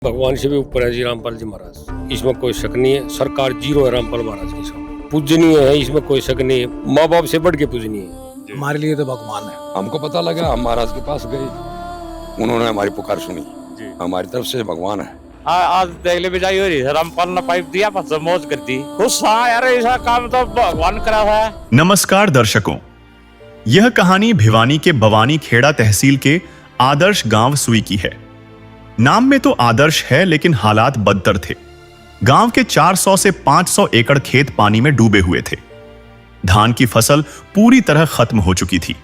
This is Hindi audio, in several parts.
भगवान से भी ऊपर है जी रामपाल जी महाराज, इसमें कोई शक नहीं है। सरकार जीरो है रामपाल महाराज के सामने, पूजनीय है, इसमें कोई शक नहीं है। माँ बाप से बढ़ के पूजनीय है। हमारे लिए तो भगवान है। हमको पता लगा, हम महाराज के पास गए, उन्होंने हमारी पुकार सुनी, हमारी तरफ से भगवान है। आज देख ले बिजाई हो रही, रामपाल ने पाइप दिया, बस मौज कर दी। खुश यार, ऐसा काम तो भगवान करा है। नमस्कार दर्शकों, यह कहानी भिवानी के बवानी खेड़ा तहसील के आदर्श गांव सुई की है। नाम में तो आदर्श है, लेकिन हालात बदतर थे। गांव के 400 से 500 एकड़ खेत पानी में डूबे हुए थे। धान की फसल पूरी तरह खत्म हो चुकी थी।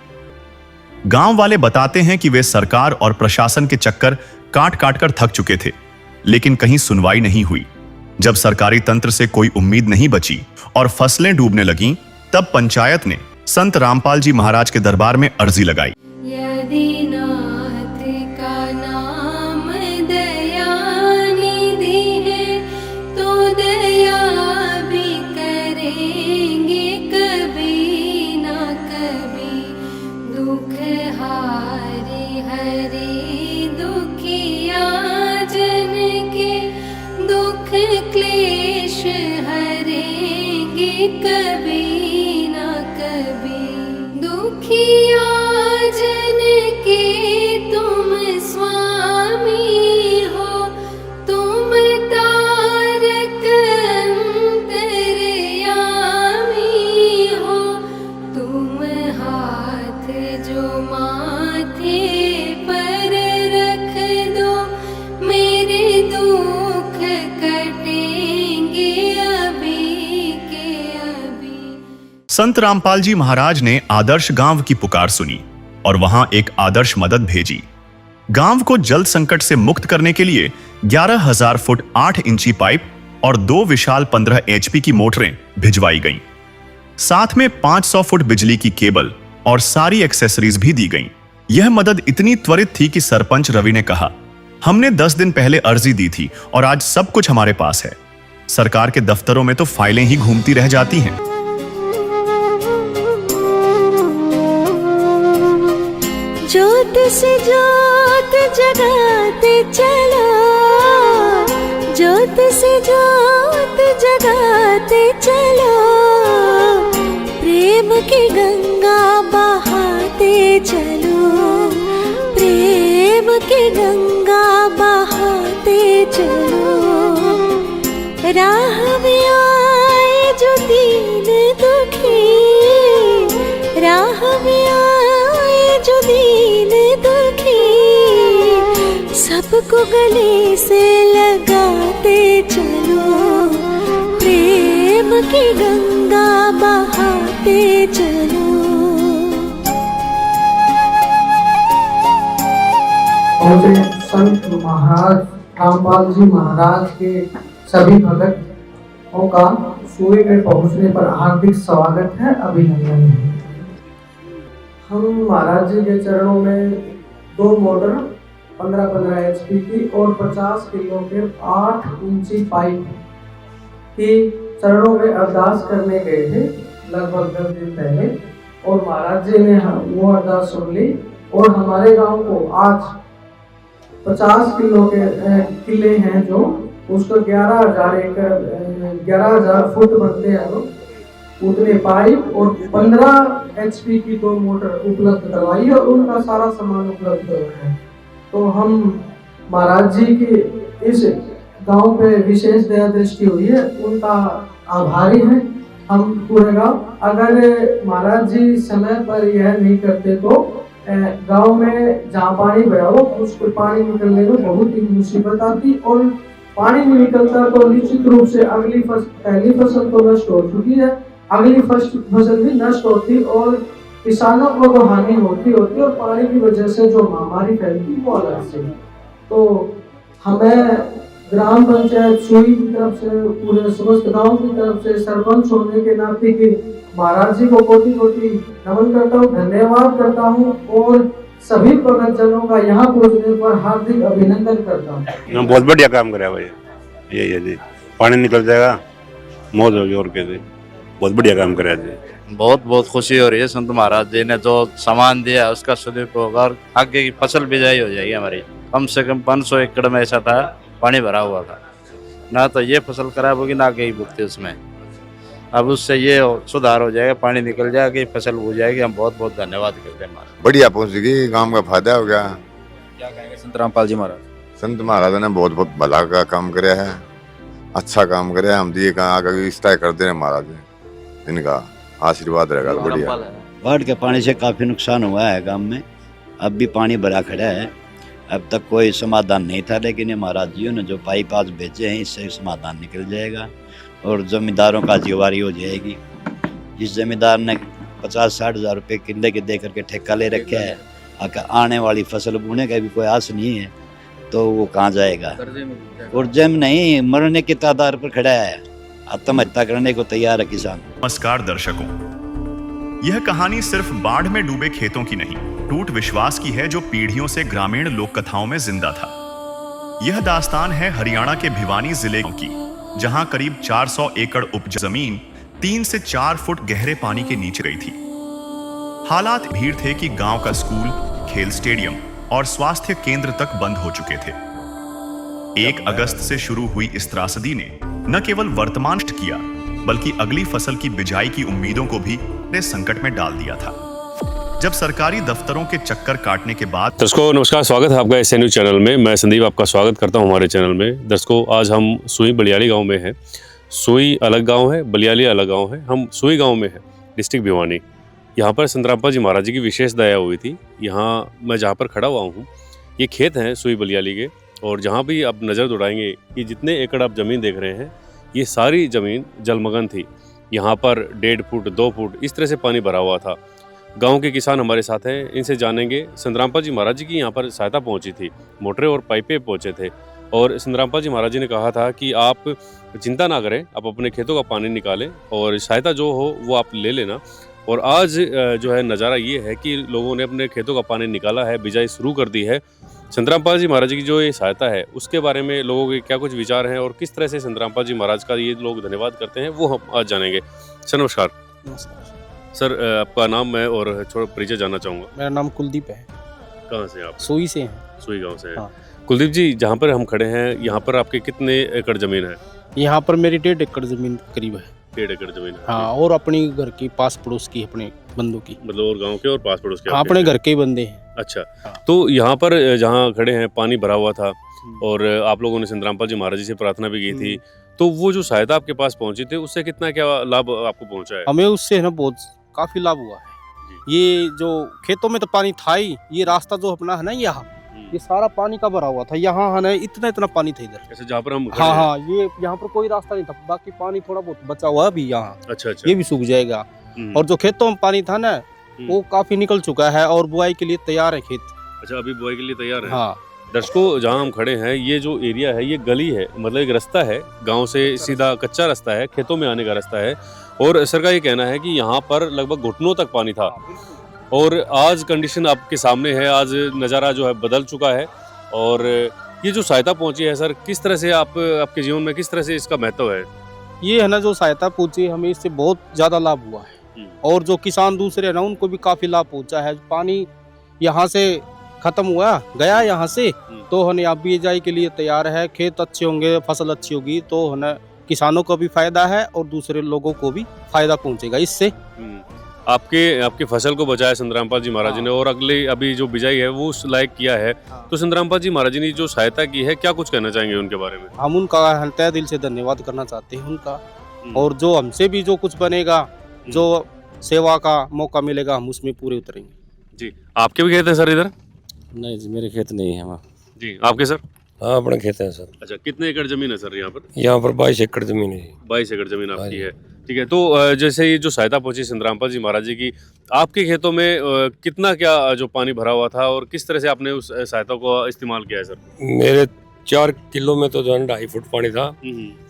गांव वाले बताते हैं कि वे सरकार और प्रशासन के चक्कर काट काट कर थक चुके थे, लेकिन कहीं सुनवाई नहीं हुई। जब सरकारी तंत्र से कोई उम्मीद नहीं बची और फसलें डूबने लगीं, तब पंचायत ने संत रामपाल जी महाराज के दरबार में अर्जी लगाई। क्लेश हरेंगे कभी ना कभी, दुखिया जन के तुम स्वामी हो, तुम तारक अंतर्यामी हो, तुम हाथ जो माथे पर रख दो, मेरे दुख संत रामपाल जी महाराज ने आदर्श गांव की पुकार सुनी और वहां एक आदर्श मदद भेजी। गांव को जल संकट से मुक्त करने के लिए 11,000 फुट 8 इंची पाइप और 2 विशाल 15 HP की मोटरें भिजवाई गईं। साथ में 500 फुट बिजली की केबल और सारी एक्सेसरीज भी दी गईं। यह मदद इतनी त्वरित थी कि सरपंच रवि ने कहा, हमने 10 दिन पहले अर्जी दी थी और आज सब कुछ हमारे पास है। सरकार के दफ्तरों में तो फाइलें ही घूमती रह जाती हैं। ज्योत से ज्योत जगाते चलो, ज्योत से ज्योत जगाते चलो, प्रेम की गंगा बहाते चलो, प्रेम की गंगा बहाते चलो। राह में आए जो दीन दुखी, राह में आए जो दीन दुखी, सबको गले से लगाते चलो, प्रेम की गंगा बहाते चलो। और संत महाराज रामपाल जी महाराज के सभी भक्तों का सुई में पहुंचने पर हार्दिक स्वागत है, अभिनंदन है। हम महाराज जी के चरणों में 2 मोटर 15-15 HP की और 50 किलो के 8 इंची पाइप की चरणों में अरदास करने गए थे लगभग 10 दिन पहले, और महाराज जी ने वो अरदास सुन ली और हमारे गांव को आज 50 किलो के किले हैं जो उसको 11,000 एकड़ 11,000 फुट बनते हैं, तो उतने पाइप और 15 HP की 2 मोटर उपलब्ध करवाई और उनका सारा सामान उपलब्ध है। तो हम महाराज जी की इस गांव पे विशेष दया दृष्टि हुई है, उनका आभारी हैं हम पूरे गांव। अगर महाराज जी समय पर यह नहीं करते तो गांव में जहाँ पानी भरा हो उसको पानी निकलने में बहुत ही मुसीबत आती, और पानी नहीं निकलता तो निश्चित रूप से पहली फसल तो नष्ट हो चुकी है, अगली फसल भी नष्ट होती और किसानों को तो हानि होती और पानी की वजह से जो महामारी फैलती वो अलग से। तो हमें ग्राम पंचायत सुई की तरफ से, पूरे समस्त गांव की तरफ से, सरपंच होने के नाते की महाराज जी को कोटि कोटि नमन करता हूँ, धन्यवाद करता हूँ और सभी भक्तजनों का यहाँ पहुँचने पर हार्दिक अभिनंदन करता हूँ। बहुत बढ़िया काम कराया भाई, यही है जी, पानी निकल जाएगा, मौज होगी और कैसे, बहुत बढ़िया काम कराया जी। बहुत बहुत खुशी हो रही है। संत महाराज जी ने जो सामान दिया उसका सदुपयोग और आगे की फसल बिजाई हो जाएगी हमारी। कम से कम 500 एकड़ में ऐसा था पानी भरा हुआ था, ना तो ये फसल खराब होगी ना कहीं भुगते उसमें। अब उससे ये सुधार हो जाएगा, पानी निकल जाएगा, फसल हो जाएगी। हम बहुत बहुत धन्यवाद करते हैं हमारा। बढ़िया पहुंच गई, गांव का फायदा हो गया। क्या कहेंगे संत रामपाल जी महाराज? संत महाराज ने बहुत बहुत भला का काम कराया है, अच्छा काम कराया। हम दिए कहा आगे इस तरह करते रहे महाराज, इनका आशीर्वाद रहेगा तो बढ़िया। बाढ़ के पानी से काफ़ी नुकसान हुआ है गांव में, अब भी पानी भरा खड़ा है। अब तक कोई समाधान नहीं था, लेकिन ये महाराज जी ने जो पाइप आज भेजे हैं इससे समाधान निकल जाएगा और जमींदारों का जीवारी हो जाएगी। जिस जमींदार ने 50-60 हज़ार रुपये किले के दे करके ठेका ले रखा है, अगर आने वाली फसल बोने का भी कोई आस नहीं है तो वो कहाँ जाएगा? कर्जे में नहीं, मरने के तादार पर खड़ा है, आत्महत्या करने को तैयार है किसान। नमस्कार दर्शकों, यह कहानी सिर्फ बाढ़ में डूबे खेतों की नहीं, टूट विश्वास की है जो पीढ़ियों से ग्रामीण लोक कथाओं में जिंदा था। यह दास्तान है हरियाणा के भिवानी जिले की, जहां करीब 400 एकड़ उपज जमीन 3 से 4 फुट गहरे पानी के नीचे गई थी। हालात भीड़ थे कि गांव का स्कूल, खेल स्टेडियम और स्वास्थ्य केंद्र तक बंद हो चुके थे। 1 अगस्त से शुरू हुई इस त्रासदी ने न केवल वर्तमान किया, बल्कि अगली फसल की बिजाई की उम्मीदों को भी संकट में डाल दिया था। जब सरकारी दफ्तरों के चक्कर काटने के बाद। दर्शकों नमस्कार, स्वागत है आपका SNU चैनल में। मैं संदीप आपका स्वागत करता हूं हमारे चैनल में। दर्शकों आज हम सुई बलियाली गांव में हैं। सुई अलग गांव है, बलियाली अलग गांव है। हम सुई गांव में हैं, डिस्ट्रिक्ट भिवानी। यहाँ पर संत रामपाल जी महाराज जी की विशेष दया हुई थी। यहाँ मैं जहाँ पर खड़ा हुआ हूँ, ये खेत हैं सुई बलियाली के, और जहाँ भी आप नज़र दौड़ाएंगे कि जितने एकड़ आप ज़मीन देख रहे हैं, ये सारी ज़मीन जलमग्न थी। यहाँ पर 1.5 फुट 2 फुट इस तरह से पानी भरा हुआ था। गांव के किसान हमारे साथ हैं, इनसे जानेंगे। संत रामपाल जी महाराज जी की यहाँ पर सहायता पहुँची थी, मोटरें और पाइपें पहुँचे थे, और संत रामपाल जी महाराज जी ने कहा था कि आप चिंता ना करें, आप अपने खेतों का पानी निकालें और सहायता जो हो वो आप ले लेना। और आज जो है नज़ारा ये है कि लोगों ने अपने खेतों का पानी निकाला है, बिजाई शुरू कर दी है। संत रामपाल जी महाराज की जो ये सहायता है उसके बारे में लोगों के क्या कुछ विचार हैं और किस तरह से संत रामपाल जी महाराज का ये लोग धन्यवाद करते हैं, वो हम आज जानेंगे। सर नमस्कार। नमस्कार सर, आपका नाम मैं और थोड़ा परिचय जानना चाहूँगा। मेरा नाम कुलदीप है। कहाँ से आप? सुई से हैं। सुई गांव से हैं। हाँ। कुलदीप जी, जहाँ पर हम खड़े हैं यहाँ पर आपके कितने एकड़ ज़मीन है? यहाँ पर मेरी 1.5 एकड़ ज़मीन करीब है। 1.5 एकड़ ज़मीन है। हाँ, और अपनी घर की पास पड़ोस की, अपने बंदों की। मतलब और गांव के और पास पड़ोस के? हाँ, अपने घर के ही बंदे हैं। अच्छा। हाँ। तो यहाँ पर जहाँ खड़े हैं पानी भरा हुआ था और आप लोगों ने संत रामपाल जी महाराज जी से प्रार्थना भी की थी, तो वो जो सहायता आपके पास पहुँची थी उससे कितना क्या लाभ आपको पहुँचा है? हमें उससे ना बहुत काफ़ी लाभ हुआ है। ये जो खेतों में तो पानी था ही, ये रास्ता जो अपना है ना, यहाँ ये सारा पानी का भरा हुआ था। यहाँ है ना इतना पानी था इधर। अच्छा, जहाँ पर हम हाँ हाँ, ये यहाँ पर कोई रास्ता नहीं था, बाकी पानी थोड़ा बहुत बचा हुआ है अभी यहाँ। अच्छा अच्छा, ये भी सूख जाएगा। और जो खेतों में पानी था ना वो काफी निकल चुका है और बुआई के लिए तैयार है खेत। अच्छा, अभी बुआई के लिए तैयार है। हाँ। दर्शकों जहाँ हम खड़े हैं, ये जो एरिया है ये गली है, मतलब एक रास्ता है, गांव से सीधा कच्चा रास्ता है, खेतों में आने का रास्ता है। और सर का ये कहना है कि यहाँ पर लगभग घुटनों तक पानी था, और आज कंडीशन आपके सामने है, आज नज़ारा जो है बदल चुका है। और ये जो सहायता पहुँची है सर, किस तरह से आपके जीवन में किस तरह से इसका महत्व है? ये है ना, जो सहायता पहुँची हमें इससे बहुत ज़्यादा लाभ हुआ है, और जो किसान दूसरे है ना उनको भी काफ़ी लाभ पहुँचा है। पानी यहाँ से खत्म हुआ गया यहाँ से, तो है ना आप बिजाई के लिए तैयार है, खेत अच्छे होंगे, फसल अच्छी होगी, तो है ना किसानों को भी फायदा है और दूसरे लोगों को भी फायदा पहुँचेगा इससे। आपकी फसल को बचाया संत रामपाल जी महाराज जी ने, और अगले अभी जो बिजाई है वो उस लायक किया है। तो संत रामपाल जी महाराज जी ने जो सहायता की है, क्या कुछ कहना चाहेंगे उनके बारे में? हम उनका तहे दिल से धन्यवाद करना चाहते हैं उनका, और जो हमसे भी जो कुछ बनेगा, जो सेवा का मौका मिलेगा, हम उसमें पूरे उतरेंगे। जी, आपके भी खेत है सर इधर? नहीं जी, मेरे खेत नहीं है वहाँ। जी, आपके सर? हाँ, अपने खेत है सर। अच्छा, कितने एकड़ जमीन है सर यहाँ पर? यहाँ पर 22 एकड़ जमीन है। 22 एकड़ जमीन आपकी है, ठीक है। तो जैसे ये जो सहायता पहुंची संत रामपाल जी महाराज जी की, आपके खेतों में कितना क्या जो पानी भरा हुआ था और किस तरह से आपने उस सहायता को इस्तेमाल किया है सर? मेरे 4 किलो में तो जो है 2.5 फुट पानी था,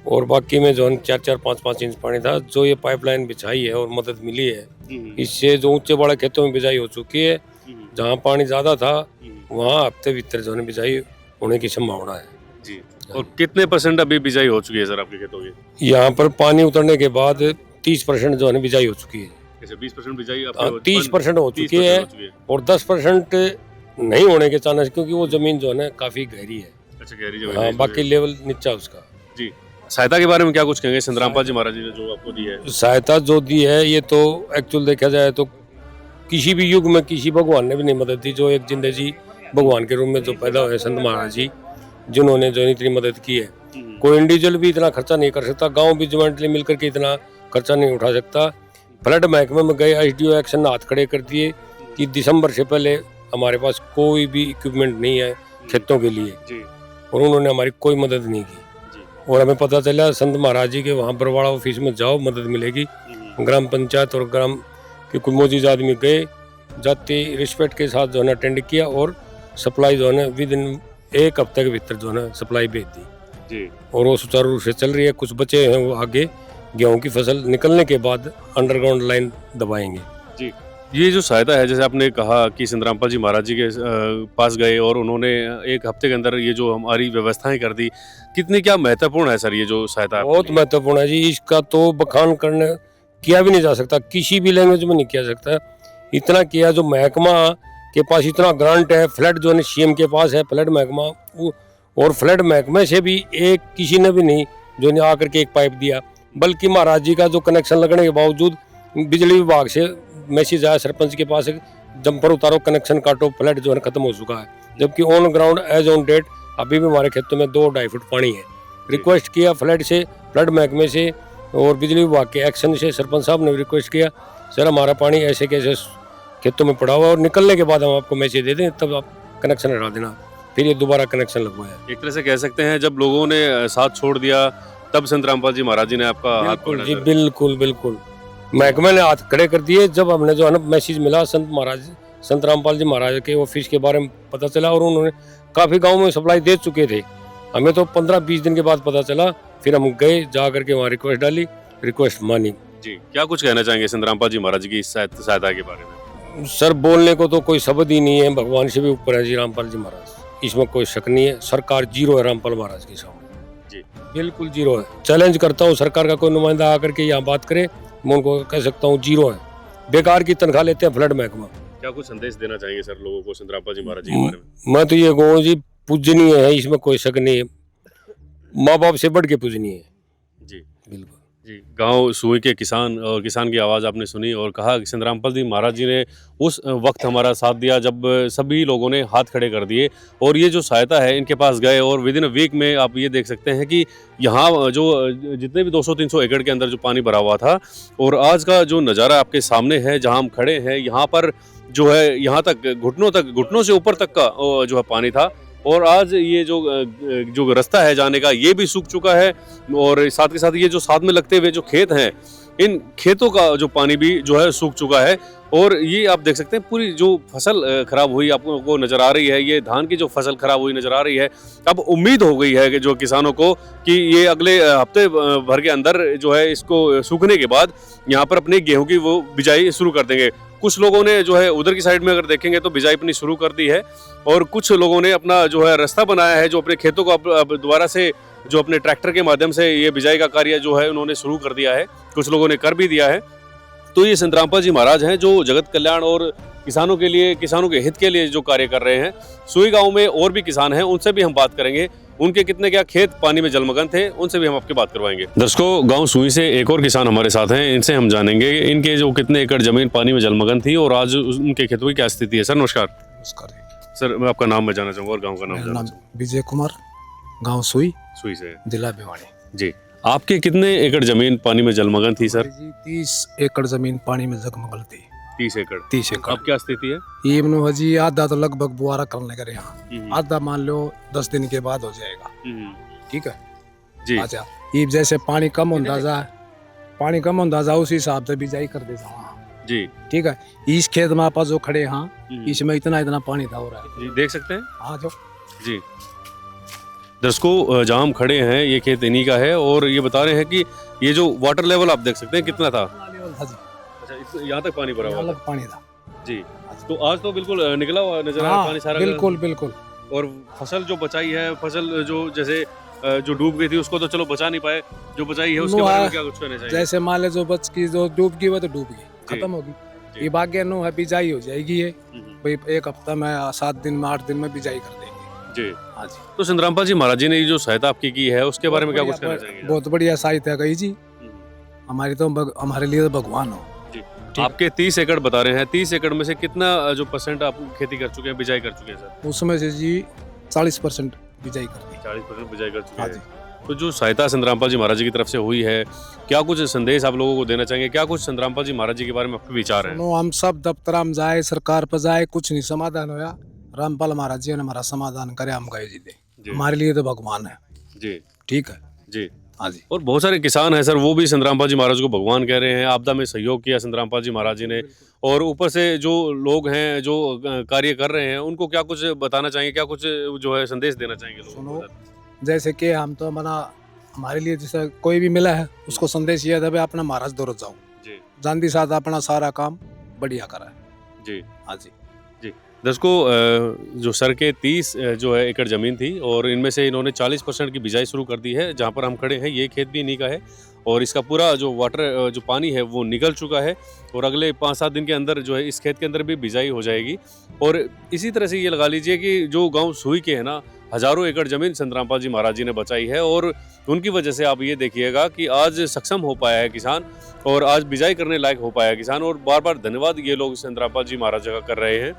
और बाकी में जो है 4-4, 5-5 इंच पानी था। जो ये पाइपलाइन बिछाई है और मदद मिली है, इससे जो ऊंचे बड़े खेतों में बिजाई हो चुकी है। जहाँ पानी ज्यादा था वहाँ हफ्ते भीतर जो है बिजाई होने की संभावना है। जी, और कितने % अभी बिजाई हो चुकी है सर आपके खेतों की? यहाँ पर पानी उतरने के बाद 30% जो है बिजाई हो चुकी है। अच्छा, 20% बिजाई 30% हो चुकी है, और 10% नहीं होने के चांस, क्योंकि वो जमीन जो है ना काफी गहरी है। अच्छा, गहरी जमीन है हाँ, इस बाकी वजह लेवल नीचा उसका। से। जी, सहायता के बारे में क्या कुछ कहेंगे संतरामपाल जी महाराज जी ने जो आपको दी है? सहायता जो दी है ये तो एक्चुअल देखा जाए तो किसी भी युग में किसी भगवान ने भी नहीं मदद दी। जो एक जिंदे जी भगवान के रूप में जो पैदा हुए संत महाराज जी, जिन्होंने जो इतनी मदद की है, कोई इंडिविजुअल भी इतना खर्चा नहीं कर सकता, गांव भी ज्वाइंटली मिलकर के इतना खर्चा नहीं उठा सकता। फ्लड महकमे में गए, एसडीओ एक्शन हाथ खड़े कर दिए कि दिसंबर से पहले हमारे पास कोई भी इक्विपमेंट नहीं है खेतों के लिए, और उन्होंने हमारी कोई मदद नहीं की। और हमें पता चला संत महाराज जी के वहाँ बरवाड़ा ऑफिस में जाओ, मदद मिलेगी। ग्राम पंचायत और ग्राम के कोई मौजूद आदमी गए, जाते रिस्पेक्ट के साथ जो है अटेंड किया, और सप्लाई जो है विद इन 1 हफ्ते के भीतर जो है सप्लाई भेज दी जी। और वो सुचारू रूप से चल रही है। कुछ बचे हैं वो आगे गेहूं की फसल निकलने के बाद अंडरग्राउंड लाइन दबाएंगे जी। ये जो सहायता है, जैसे आपने कहा कि संतरामपाल जी महाराज जी के पास गए और उन्होंने 1 हफ्ते के अंदर ये जो हमारी व्यवस्थाएं कर दी, कितनी क्या महत्वपूर्ण है सर ये जो सहायता? बहुत महत्वपूर्ण है जी। इसका तो बखान करने किया भी नहीं जा सकता, किसी भी लैंग्वेज में नहीं किया सकता। इतना किया जो महकमा के पास इतना ग्रांट है, फ्लड जो है सीएम के पास है, फ्लड महकमा, और फ्लड महकमे से भी एक किसी ने भी नहीं जो ने आकर के एक पाइप दिया, बल्कि महाराज जी का जो कनेक्शन लगने के बावजूद बिजली विभाग से मैसेज आया सरपंच के पास, जंपर उतारो, कनेक्शन काटो, फ्लड जो है खत्म हो चुका है। जबकि on ground as on date अभी भी हमारे खेतों में 2-2.5 फुट पानी है। रिक्वेस्ट किया फ्लड से, फ्लड महकमे से और बिजली विभाग के एक्शन से, सरपंच साहब ने रिक्वेस्ट किया, सर हमारा पानी ऐसे कैसे खेतों में पड़ा हुआ और निकलने के बाद हम आपको मैसेज दे दें, तब आप कनेक्शन हटा देना। फिर ये दोबारा कनेक्शन लगवाया। एक तरह से कह सकते हैं जब लोगों ने साथ छोड़ दिया तब संतरामपाल जी महाराज जी ने आपका हाथ पकड़ा। जी बिल्कुल बिल्कुल, महकमे ने हाथ खड़े कर दिए। जब हमने जो है ना मैसेज मिला संत रामपाल जी महाराज के ऑफिस के बारे में पता चला, और उन्होंने काफ़ी गाँव में सप्लाई दे चुके थे, हमें तो 15-20 दिन के बाद पता चला। फिर हम गए, जा करके वहाँ रिक्वेस्ट डाली, रिक्वेस्ट मानी। जी, क्या कुछ कहना चाहेंगे संतरामपाल जी महाराज की इस सहायता के बारे में? सर बोलने को तो कोई शब्द ही नहीं है, भगवान से भी ऊपर है जी रामपाल जी महाराज, इसमें कोई शक नहीं है। सरकार जीरो है रामपाल महाराज के सामने, जी बिल्कुल जीरो है। चैलेंज करता हूँ, सरकार का कोई नुमाइंदा आकर के यहाँ बात करे, मैं उनको कह सकता हूँ जीरो है, बेकार की तनख्वाह लेते हैं फ्लड महकमा। क्या कुछ संदेश देना चाहेंगे सर लोगों को संतरामपाल जी महाराज जी के बारे में? मैं तो ये कहूँ जी, पूजनीय है, इसमें कोई शक नहीं है, माँ बाप से बढ़ के पूजनीय है जी। बिल्कुल जी, गांव सुई के किसान और किसान की आवाज़ आपने सुनी और कहा कि संतरामपाल जी महाराज जी ने उस वक्त हमारा साथ दिया जब सभी लोगों ने हाथ खड़े कर दिए, और ये जो सहायता है इनके पास गए, और विद इन अ वीक में आप ये देख सकते हैं कि यहाँ जो जितने भी 200-300 एकड़ के अंदर जो पानी भरा हुआ था, और आज का जो नज़ारा आपके सामने है जहाँ हम खड़े हैं, यहाँ पर जो है यहाँ तक घुटनों से ऊपर तक का जो है पानी था, और आज ये जो रास्ता है जाने का ये भी सूख चुका है, और साथ के साथ ये जो साथ में लगते हुए जो खेत हैं, इन खेतों का जो पानी भी जो है सूख चुका है। और ये आप देख सकते हैं पूरी जो फसल खराब हुई आपको नज़र आ रही है, ये धान की जो फसल खराब हुई नज़र आ रही है। अब उम्मीद हो गई है कि जो किसानों को कि ये अगले हफ्ते भर के अंदर जो है इसको सूखने के बाद यहाँ पर अपने गेहूं की वो बिजाई शुरू कर देंगे। कुछ लोगों ने जो है उधर की साइड में अगर देखेंगे तो बिजाई अपनी शुरू कर दी है, और कुछ लोगों ने अपना जो है रास्ता बनाया है, जो अपने खेतों को अब दोबारा से जो अपने ट्रैक्टर के माध्यम से ये बिजाई का कार्य जो है उन्होंने शुरू कर दिया है, कुछ लोगों ने कर भी दिया है। तो ये संतरामपाल जी महाराज हैं जो जगत कल्याण और किसानों के लिए, किसानों के हित के लिए जो कार्य कर रहे हैं। सुई गांव में और भी किसान हैं, उनसे भी हम बात करेंगे, उनके कितने क्या खेत पानी में जलमग्न थे, उनसे भी हम आपकी बात करवाएंगे। दर्शकों, गांव सुई से एक और किसान हमारे साथ हैं, इनसे हम जानेंगे इनके जो कितने एकड़ जमीन पानी में जलमग्न थी और आज उनके खेतों की क्या स्थिति है। सर नमस्कार। नमस्कार सर, मैं आपका नाम मैं जानना चाहूँगा और गाँव का नाम जानना चाहूँगा। विजय कुमार, गाँव सुई से, जिला भिवानी। जी, आपके कितने एकड़ जमीन पानी में जलमग्न थी सर? जी 30 एकड़ जमीन पानी में जगमगल थी। 30 एकड़। 30 एकड़। अब क्या स्थिति है? ये मनो जी आधा तो लगभग बुआरा करने का यहाँ, आधा मान लो 10 दिन के बाद हो जाएगा। ठीक है जी। अच्छा, ये जैसे पानी कम होता जा उस हिसाब से बिजाई कर देता वहाँ जी। ठीक है, इस खेत में आप जो खड़े यहाँ, इसमें इतना पानी था हो रहा है जी, देख सकते हैं। हाँ जो जी, दर्शकों जहाँ हम खड़े हैं ये खेत इन्हीं का है, और ये बता रहे हैं कि ये जो वाटर लेवल आप देख सकते हैं कितना था। अच्छा, यहाँ तक पानी भरा हुआ था। पानी था जी। तो आज तो बिल्कुल निकला हुआ नजर आ रहा है पानी सारा। बिल्कुल बिल्कुल। और फसल जो बचाई है, फसल जो जैसे जो डूब गई थी उसको तो चलो बचा नहीं पाए, जो बचाई है उसके बारे में क्या कुछ कहना चाहिए? जैसे मान ले जो बच की जो डूब गई वो तो डूब गई, खत्म होगी। ये भाग्य नो है, बिजाई हो जाएगी। ये भाई 1 हफ्ता में 7 दिन में 8 दिन में बिजाई कर देंगे। जी हाँ जी। तो संतरामपाल जी महाराज जी ने ये जो सहायता आपकी की है उसके बारे में क्या कुछ कहना चाहेंगे? बहुत बढ़िया सहायता गई जी, हमारी तो हमारे लिए तो भगवान हो। आपके 30 एकड़ बता रहे हैं, 30 एकड़ में से कितना जो % आप खेती कर चुके हैं, बिजाई कर चुके हैं सर? उसमें से जी 40% बिजाई कर दी। 40% बिजाई कर चुके हाँ हैं। जी। तो जो सहायता संतरामपाल जी महाराज जी की तरफ से हुई है, क्या कुछ संदेश आप लोगों को देना चाहेंगे? क्या कुछ संतरामपाल जी महाराज जी के बारे में आपके विचार हैं? सुनो, हम सब दफ्तर में जाए, सरकार पर जाए, कुछ नहीं समाधान होया। रामपाल महाराज जी ने हमारा समाधान करे, हम गए जी दे। हमारे लिए तो भगवान है जी, ठीक है जी हाँ जी। और बहुत सारे किसान हैं सर, वो भी संतरामपाल जी महाराज को भगवान कह रहे हैं। आपदा में सहयोग किया संतरामपाल जी महाराज जी ने, और ऊपर से जो लोग हैं जो कार्य कर रहे हैं उनको क्या कुछ बताना चाहेंगे? क्या कुछ जो है संदेश देना चाहेंगे लोगों सुनो, को? जैसे कि हम तो हमारे लिए जैसे कोई भी मिला है उसको संदेश ये था, अपना महाराज दौड़ जाओ जी, जानती साथ अपना सारा काम बढ़िया करा है जी हाँ जी। जी दर्शकों, जो सर के 30 जो है एकड़ ज़मीन थी और इनमें से इन्होंने 40% की बिजाई शुरू कर दी है। जहाँ पर हम खड़े हैं ये खेत भी इन्हीं का है और इसका पूरा जो वाटर जो पानी है वो निकल चुका है और अगले 5-7 दिन के अंदर जो है इस खेत के अंदर भी बिजाई हो जाएगी। और इसी तरह से ये लगा लीजिए कि जो गांव सुई के है ना, हज़ारों एकड़ ज़मीन संतरामपाल जी महाराज जी ने बचाई है और उनकी वजह से आप ये देखिएगा कि आज सक्षम हो पाया है किसान और आज बिजाई करने लायक हो पाया है किसान। और बार बार धन्यवाद ये लोग संतरामपाल जी महाराज जी का कर रहे हैं।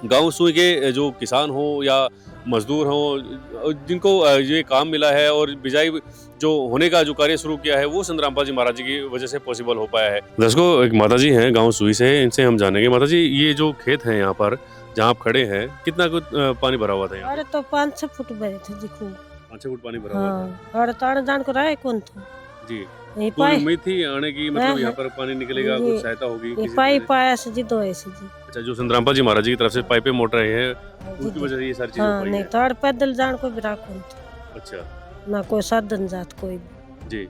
गांव सुई के जो किसान हो या मजदूर हो, जिनको ये काम मिला है और बिजाई जो होने का जो कार्य शुरू किया है वो संतरामपाल जी महाराज जी की वजह से पॉसिबल हो पाया है। दर्शकों, एक माता जी हैं गांव सुई से, इनसे हम जानेंगे। माता जी, ये जो खेत है यहाँ पर जहाँ आप खड़े हैं, कितना कुछ पानी भरा हुआ था यहाँ? अरे तो 5-6 फुट भरे थे जी खूब। 5-6 फुट पानी भरा हुआ था। और ताड़ जान को रहे कौन था जी। ये कोई पाई उम्मीद थी आने की, मतलब यहाँ पर पानी निकलेगा, कुछ सहायता होगी? ये पाई पाया से जी दो ऐसे जी। अच्छा, जो संतरामपाल जी महाराज जी की तरफ से पाइपें मोटर है उनकी वजह से ये सारी चीजें हो हाँ, पाई नहीं हैं। ताड़ पैदल जान को भी राखूं था, अच्छा ना कोई साधन जात कोई। जी।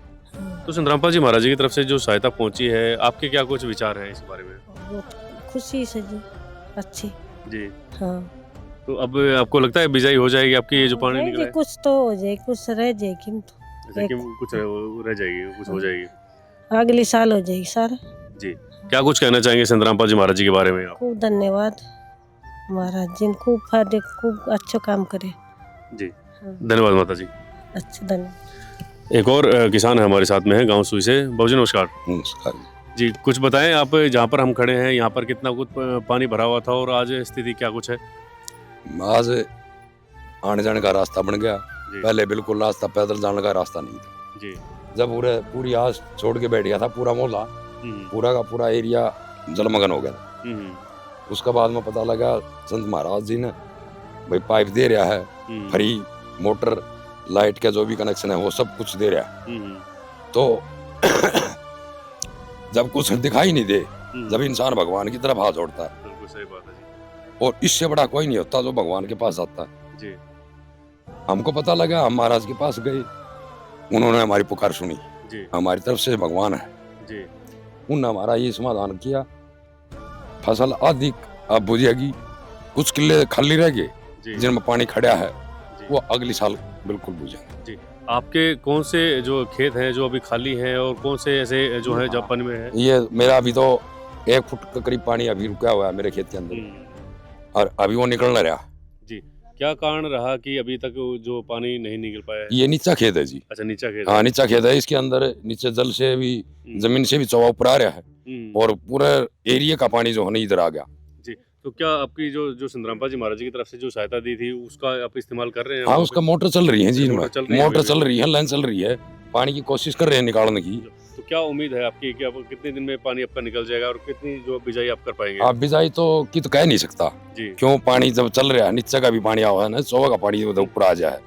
तो संतरामपाल जी महाराज जी की तरफ से जो सहायता पहुंची है, आपके क्या कुछ विचार हैं इस बारे में? बहुत खुशी से जी, अच्छी जी। हाँ। तो अब आपको लगता है बिजाई हो जाएगी आपकी, ये जो पानी नहीं निकला जी, है? कुछ तो हो जाएगी, कुछ रह जाएगी तो अच्छा, कि कुछ रह जाएगी, कुछ हो जाएगी। अगले साल हो जाएगी सारा जी। क्या कुछ कहना चाहेंगे संतरामपाल जी महाराज जी के बारे में आप? खूब धन्यवाद महाराज जी ने, खूब फायदे, खूब अच्छा काम करे जी। धन्यवाद माता जी। अच्छा, धन्यवाद। एक और किसान है हमारे साथ में है गांव सुई से। बाबूजी नमस्कार। नमस्कार जी, कुछ बताएं आप, जहाँ पर हम खड़े हैं यहाँ पर कितना कुछ पानी भरा हुआ था और आज स्थिति क्या कुछ है? आज आने जाने का रास्ता बन गया, पहले बिल्कुल रास्ता पैदल जाने का रास्ता नहीं था जी। जब पूरी आस छोड़ के बैठ गया था पूरा मोहल्ला, पूरा का पूरा एरिया जलमग्न हो गया था। उसके बाद में पता लगा संत महाराज जी ने भाई पाइप दे रहा है, फ्री मोटर लाइट का जो भी कनेक्शन है वो सब कुछ दे रहा है। तो जब कुछ दिखाई नहीं दे, जब इंसान भगवान की तरफ हाथ जोड़ता है, बिल्कुल सही बात है जी। और इससे बड़ा कोई नहीं होता जो भगवान के पास आता है जी। हमको पता लगा, हम महाराज के पास गए, उन्होंने हमारी पुकार सुनी जी। हमारी तरफ से भगवान है जी। उन्होंने हमारा ये समाधान किया। फसल अधिक अब बुझेगी, कुछ किले खाली रह गए जिनमें पानी खड़ा है, वो अगली साल बिल्कुल बुझेंगे जी। आपके कौन से जो खेत हैं जो अभी खाली हैं और कौन से ऐसे जो है जब पानी में है? ये मेरा अभी तो 1 फुट के करीब पानी अभी रुका हुआ है मेरे खेत के अंदर और अभी वो निकल नहीं रहा जी। क्या कारण रहा कि अभी तक जो पानी नहीं निकल पाया है? ये नीचा खेत है जी। अच्छा, नीचा खेत। हाँ, नीचा खेत है। इसके अंदर नीचे जल से भी, जमीन से भी चौवा ऊपर आ रहा है और पूरा एरिया का पानी जो है ना इधर आ गया जी। तो क्या आपकी जो संतरामपाल जी महाराज जी की तरफ से जो सहायता दी थी उसका आप इस्तेमाल कर रहे हैं? हाँ, उसका मोटर चल रही है जी, इनमें मोटर चल रही है, लाइन चल रही है, पानी की कोशिश कर रहे हैं निकालने की। तो क्या उम्मीद है आपकी कि आप कितने दिन में पानी आपका निकल जाएगा और कितनी जो बिजाई आप कर पाएंगे? आप बिजाई तो की तो कह नहीं सकता जी। क्यों, पानी जब चल रहा है, नीचे का भी पानी आ है ना, चौवा का पानी उधर ऊपर आ जाए,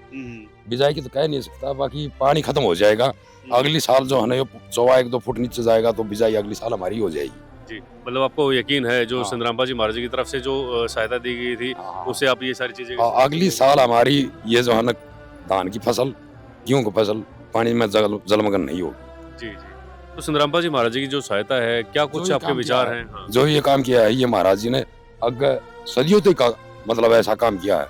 बिजाई की तो कह नहीं सकता। बाकी पानी खत्म हो जाएगा अगली साल जो है ना, चौवा 1-2 फुट नीचे जाएगा तो बिजाई अगली साल हमारी हो जाएगी जी। मतलब आपको यकीन है जो संतरामपाल जी महाराज जी की तरफ से जो सहायता दी गई थी उससे आप ये सारी चीजें? अगली साल हमारी ये जो है ना धान की फसल, गेहूं की फसल पानी में जलमग्न नहीं होगी जी। जी। तो संतरामपाल जी महाराज जी की जो सहायता है, क्या कुछ आपके विचार हैं? हाँ। जो ये काम किया है ये महाराज जी ने अगर सदियों तक मतलब ऐसा काम किया है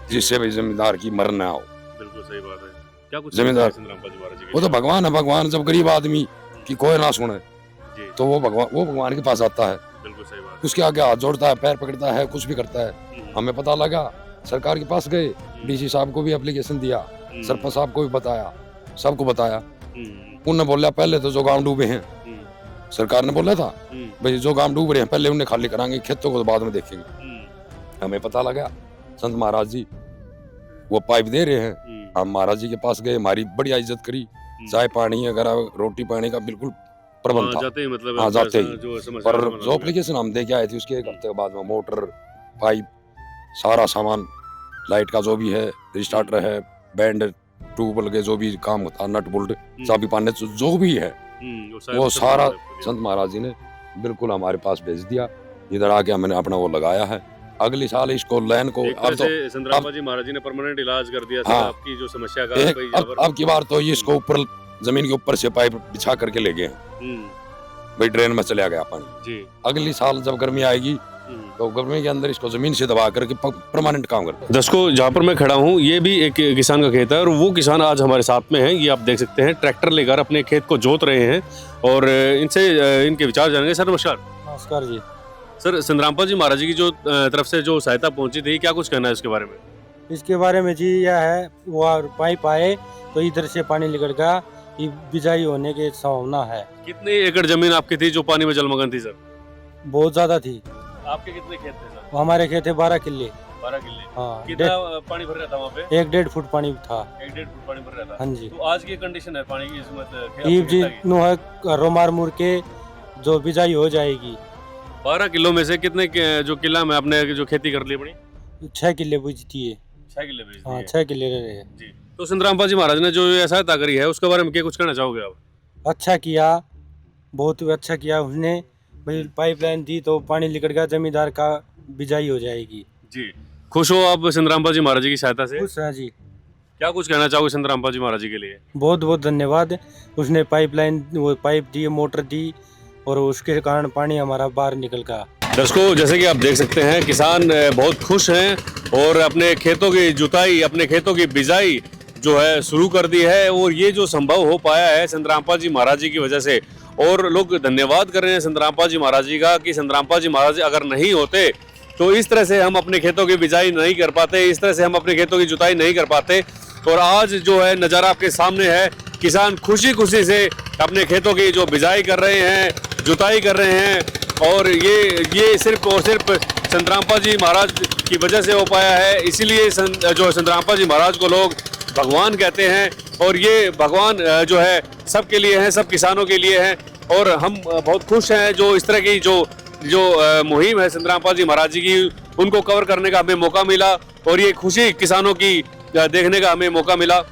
जिससे भी जमींदार की मरण ना हो। बिल्कुल सही बात है। क्या कुछ जमींदार संतरामपाल जी महाराज जी? वो तो भगवान है, भगवान जब गरीब आदमी की कोई ना सुने तो वो भगवान के पास आता है, बिल्कुल सही बात। उसके आगे हाथ जोड़ता है, पैर पकड़ता है, कुछ भी करता है। हमें पता लगा, सरकार के पास गए, डीसी साहब को भी एप्लीकेशन दिया, सरपंच साहब को भी बताया, सबको बताया। उन्होंने बोला पहले तो जो गांव डूबे हैं, सरकार ने बोला था भाई जो गांव डूब रहे हैं पहले उन्हें खाली कराएंगे, खेतों को तो बाद में देखेंगे। हमें पता लगा संत महाराज जी वो पाइप दे रहे हैं, हम महाराज जी के पास गए, हमारी बढ़िया इज्जत करी, चाय पानी वगैरह रोटी पानी का बिल्कुल प्रबंध था। जाते ही मतलब हाँ जाते ही, जो पर जो एप्लीकेशन हम दे के आए थे उसके एक हफ्ते के बाद में मोटर पाइप सारा सामान लाइट का जो भी है, स्टार्टर है, बैंड ट्यूबवेल के जो भी काम होता, नट बोल्ट चाबी पाने जो भी है वो सारा संत महाराज जी ने बिल्कुल हमारे पास भेज दिया। इधर आके हमने अपना वो लगाया है। अगली साल इसको लाइन को अब तो संतराम जी महाराज जी ने परमानेंट इलाज कर दिया। हाँ, आपकी जो समस्या का अब की बार तो ये इसको ऊपर जमीन के ऊपर से पाइप बिछा करके ले गए भाई, ड्रेन में चला गया पानी जी। अगली साल जब गर्मी आएगी तो गर्मी के अंदर इसको जमीन से दबा करके परमानेंट काम करते हैं। दर्शकों, जहाँ पर मैं खड़ा हूँ ये भी एक किसान का खेत है और वो किसान आज हमारे साथ में है। ये आप देख सकते हैं ट्रैक्टर लेकर अपने खेत को जोत रहे हैं और इनसे इनके विचार जानेंगे। सर नमस्कार। नमस्कार जी। सर, संतरामपाल जी महाराज जी की जो तरफ से जो सहायता पहुंची थी, क्या कुछ कहना है इसके बारे में? इसके बारे में जी यह है, वो पाइप आए तो इधर से पानी निकल गया, ये बिजाई होने की संभावना है। कितने एकड़ जमीन आपकी थी जो पानी में जलमग्न थी सर? बहुत ज्यादा थी। आपके कितने खेत थे सर? हमारे खेत है 12 किले। 12 किले। हाँ। कितना पानी भर रहा था वहाँ पे? 1-1.5 फुट पानी था। 1-1.5 फुट पानी भर रहा था। हाँ जी। तो आज की कंडीशन है पानी की इसमें? ये जी नो है रोमार मुर के जो बिजाई हो जाएगी। 12 किलो में से कितने जो किला में आपने जो खेती कर ली अपनी? 6 किले बुझती है। 6 किले बुझती है। है। 6 किले रहे हैं जी। तो संतरामपाल जी महाराज ने जो ये सहायता करी है उसके बारे में क्या कुछ कहना चाहोगे आप? अच्छा किया, बहुत अच्छा किया उसने भाई, पाइपलाइन दी तो पानी निकल गया, जमींदार का बिजाई हो जाएगी जी। खुश हो आप संतरामपाल जी महाराज जी की सहायता से? खुश है जी। क्या कुछ कहना चाहोगे संतरामपाल जी महाराज जी के लिए? बहुत बहुत धन्यवाद। उसने पाइपलाइन वो पाइप दी, मोटर दी और उसके कारण पानी हमारा बाहर निकल गया। दर्शकों, जैसे कि आप देख सकते हैं किसान बहुत खुश हैं और अपने खेतों की जुताई, अपने खेतों की बिजाई जो है शुरू कर दी है और ये जो संभव हो पाया है संतरामपाल जी महाराज जी की वजह से। और लोग धन्यवाद कर रहे हैं संतरामपाल जी महाराज जी का कि संतरामपाल जी महाराज अगर नहीं होते तो इस तरह से हम अपने खेतों की बिजाई नहीं कर पाते, इस तरह से हम अपने खेतों की जुताई नहीं कर पाते। और आज जो है नज़ारा आपके सामने है, किसान खुशी खुशी से अपने खेतों की जो बिजाई कर रहे हैं, जुताई कर रहे हैं और ये सिर्फ और सिर्फ संतरामपाल जी महाराज की वजह से हो पाया है। इसीलिए जो संतरामपाल जी महाराज को लोग भगवान कहते हैं और ये भगवान जो है सबके लिए है, सब किसानों के लिए है। और हम बहुत खुश हैं जो इस तरह की जो मुहिम है संतरामपाल जी महाराज जी की, उनको कवर करने का हमें मौका मिला और ये खुशी किसानों की देखने का हमें मौका मिला।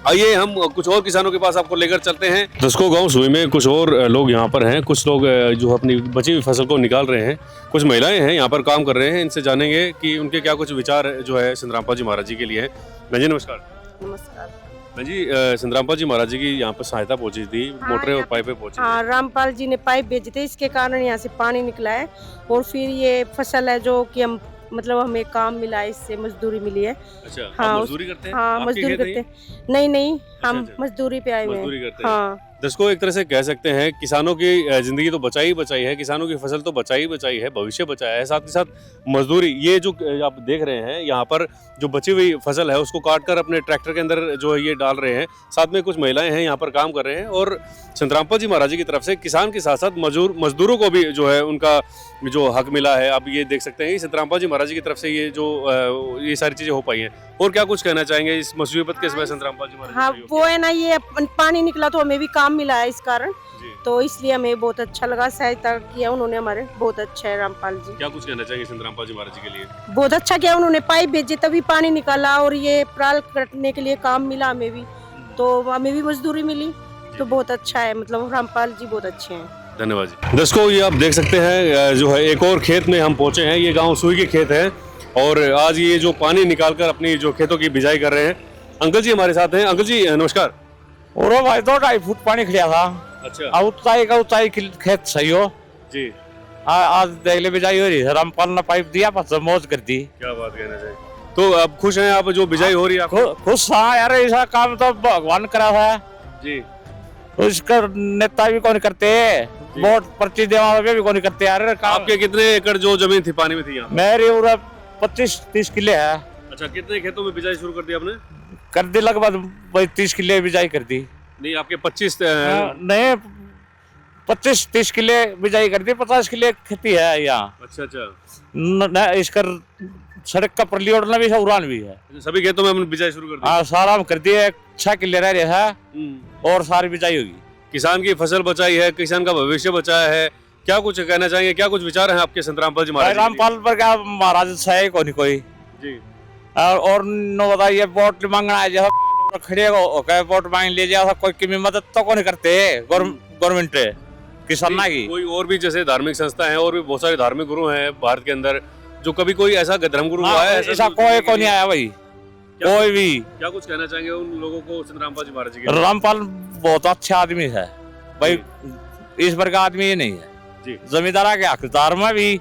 आइए हम कुछ और किसानों के पास आपको लेकर चलते हैं। दर्शकों, गांव सुई में कुछ और लोग यहाँ पर हैं, कुछ लोग जो अपनी बची हुई फसल को निकाल रहे हैं, कुछ महिलाएं हैं यहाँ पर काम कर रहे हैं। इनसे जानेंगे कि उनके क्या कुछ विचार जो है संतरामपाल जी महाराज जी के लिए है। मैं जी नमस्कार। नमस्कार। मैं जी, संतरामपाल जी महाराज जी की यहाँ पर सहायता पहुंची थी, मोटरें और पाइपें पहुंची। हाँ, रामपाल जी ने पाइप भेजे थे, इसके कारण यहाँ से पानी निकला है और फिर ये फसल है जो कि हम मतलब हमें काम मिला है, इससे मजदूरी मिली है। अच्छा, हाँ, आप मजदूरी करते हैं? हाँ, मजदूरी करते हैं। नहीं, हम मजदूरी पे आए हुए हैं। हाँ। दर्शकों, एक तरह से कह सकते हैं किसानों की जिंदगी तो बचाई बचाई है, किसानों की फसल तो बचाई बचाई है, भविष्य बचाया है, साथ ही साथ मजदूरी। ये जो आप देख रहे हैं यहाँ पर जो बची हुई फसल है उसको काट कर अपने ट्रैक्टर के अंदर जो है ये डाल रहे हैं। साथ में कुछ महिलाएं हैं यहाँ पर काम कर रहे हैं और संतरामपाल जी महाराज जी की तरफ से किसान के साथ साथ मजदूरों को भी जो है उनका जो हक मिला है। आप ये देख सकते हैं संतरामपाल जी महाराज जी की तरफ से ये सारी चीजें हो पाई हैं। और क्या कुछ कहना चाहेंगे इस मुसीबत के समय संतरामपाल जी महाराज? हाँ, वो है ना, ये पानी निकला तो हमें भी काम मिला है इस कारण, तो इसलिए हमें बहुत अच्छा लगा, सहायता किया उन्होंने हमारे, बहुत अच्छा है रामपाल जी। क्या कुछ कहना चाहेंगे संतरामपाल जी महाराज जी के लिए? बहुत अच्छा किया उन्होंने, पाइप भेजे तभी पानी निकाला और ये पराल कटने के लिए काम मिला हमें भी, तो हमें भी मजदूरी मिली, तो बहुत अच्छा है। मतलब रामपाल जी बहुत अच्छे हैं। धन्यवाद जी। दर्शकों, ये आप देख सकते हैं जो है एक और खेत में हम पहुंचे हैं। ये गांव सुई के खेत है और आज ये जो पानी निकालकर अपनी जो खेतों की बिजाई कर रहे हैं, अंकल जी हमारे साथ हैं। अंकल जी नमस्कार। और भाई 2-2.5 फुट पानी खड़ा था। अच्छा। ऊंचाई खेत सही हो जी। आज देख ले बिजाई हो रही है, रामपाल ने पाइप दिया, बस मौज कर दी। क्या बात कहना चाहिए। तो अब खुश हैं आप जो बिजाई हो रही है? खुश। हाँ यार, ऐसा काम तो भगवान करा था जी, उसका नेता भी कौन करते, वोट पर्ची देवा भी कौन करते यार। आपके कितने एकड़ जो जमीन थी पानी में थी यहाँ? मेरी 25-30 किले है। अच्छा, कितने खेतों में बिजाई शुरू कर दी आपने? कर दी लगभग 30 किले बिजाई कर दी। नहीं, आपके 25 नहीं 25-30 किले बिजाई कर दी, 50 किले खेती है यहाँ। अच्छा अच्छा, इसका सड़क का परलियोड़ना भी है, उड़ान भी है। सभी खेतों में हमने बिजाई शुरू कर दी? हाँ, सारा हम कर दिए। 6 किले रह रहे हैं और सारी बिजाई होगी। किसान की फसल बचाई है, किसान का भविष्य बचाया है, क्या कुछ कहना चाहेंगे, क्या कुछ विचार हैं आपके संत रामपाल जी महाराज? रामपाल पर क्या महाराज है कोई जी। और नो बताइए वोट मांगना है, जैसा खड़े हो वोट मांग ले जाओ, कोई की मदद तो कौन करते गवर्नमेंट किसाना की। कोई और भी जैसे धार्मिक संस्था है और भी बहुत सारे धार्मिक गुरु हैं भारत के अंदर, जो कभी कोई ऐसा धर्मगुरु हुआ है? ऐसा कोई नहीं आया भाई, कोई भी। क्या कुछ कहना चाहेंगे उन लोगों को संत रामपाल जी महाराज जी के? रामपाल बहुत अच्छा आदमी है भाई, इस वर्ग का आदमी ये नहीं है जी। जमींदारा के हकदार में भी,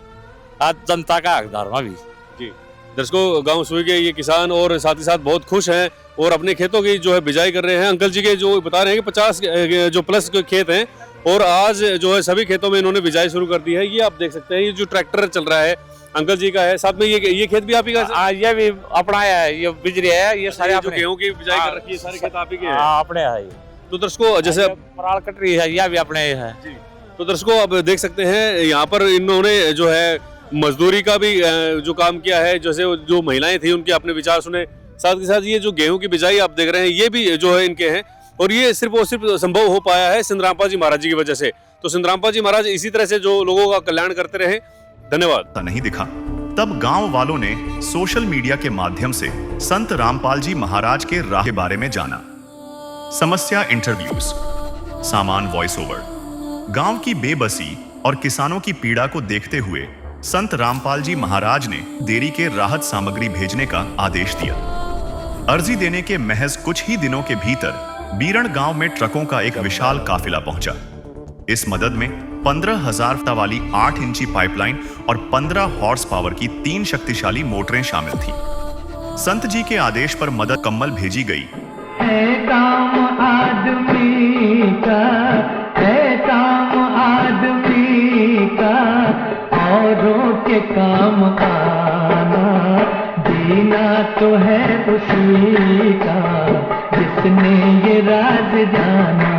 जनता का हकदार में भी जी। दर्शकों, गांव सुई के ये किसान और साथ ही साथ बहुत खुश हैं और अपने खेतों की जो है बिजाई कर रहे हैं। अंकल जी के जो बता रहे हैं कि 50 जो प्लस खेत हैं और आज जो है सभी खेतों में इन्होंने बिजाई शुरू कर दी है। ये आप देख सकते हैं, ये जो ट्रैक्टर चल रहा है अंकल जी का है, साथ में ये खेत भी आप ही का? ये भी अपना है, ये बिजली है, ये सारे जो गेहूं की बिजाई कर रखी है, सारे खेत आप ही के हैं? अपने है। तो दर्शकों, जैसे पराल कट रही है, यह भी अपने है जी। तो दर्शकों, अब देख सकते हैं यहाँ पर इन्होंने जो है मजदूरी का भी जो काम किया है, जैसे जो महिलाएं थी उनके अपने विचार सुने, साथ ही साथ ये जो गेहूं की बिजाई आप देख रहे हैं ये भी जो है इनके हैं, और ये सिर्फ और सिर्फ संभव हो पाया है संत रामपाल जी महाराज जी की वजह से। तो संत रामपाल जी महाराज इसी तरह से जो लोगों का कल्याण करते रहे। धन्यवाद। नहीं दिखा तब गांव वालों ने सोशल मीडिया के माध्यम से संत रामपाल जी महाराज के राह के बारे में जाना। समस्या इंटरव्यूज, सामान वॉइस ओवर, गांव की बेबसी और किसानों की पीड़ा को देखते हुए संत रामपाल जी महाराज ने देरी के राहत सामग्री भेजने का आदेश दिया। अर्जी देने के महज कुछ ही दिनों के भीतर बीरण गांव में ट्रकों का एक विशाल काफिला पहुंचा। इस मदद में 15,000 वाली 8 इंची पाइपलाइन और 15 हॉर्स पावर की 3 शक्तिशाली मोटरें शामिल थी। संत जी के आदेश पर मदद कम्मल भेजी गई। है काम आदमी का, है काम आदमी का, औरों के काम आना, जीना तो है उसी का जिसने ये राज जाना।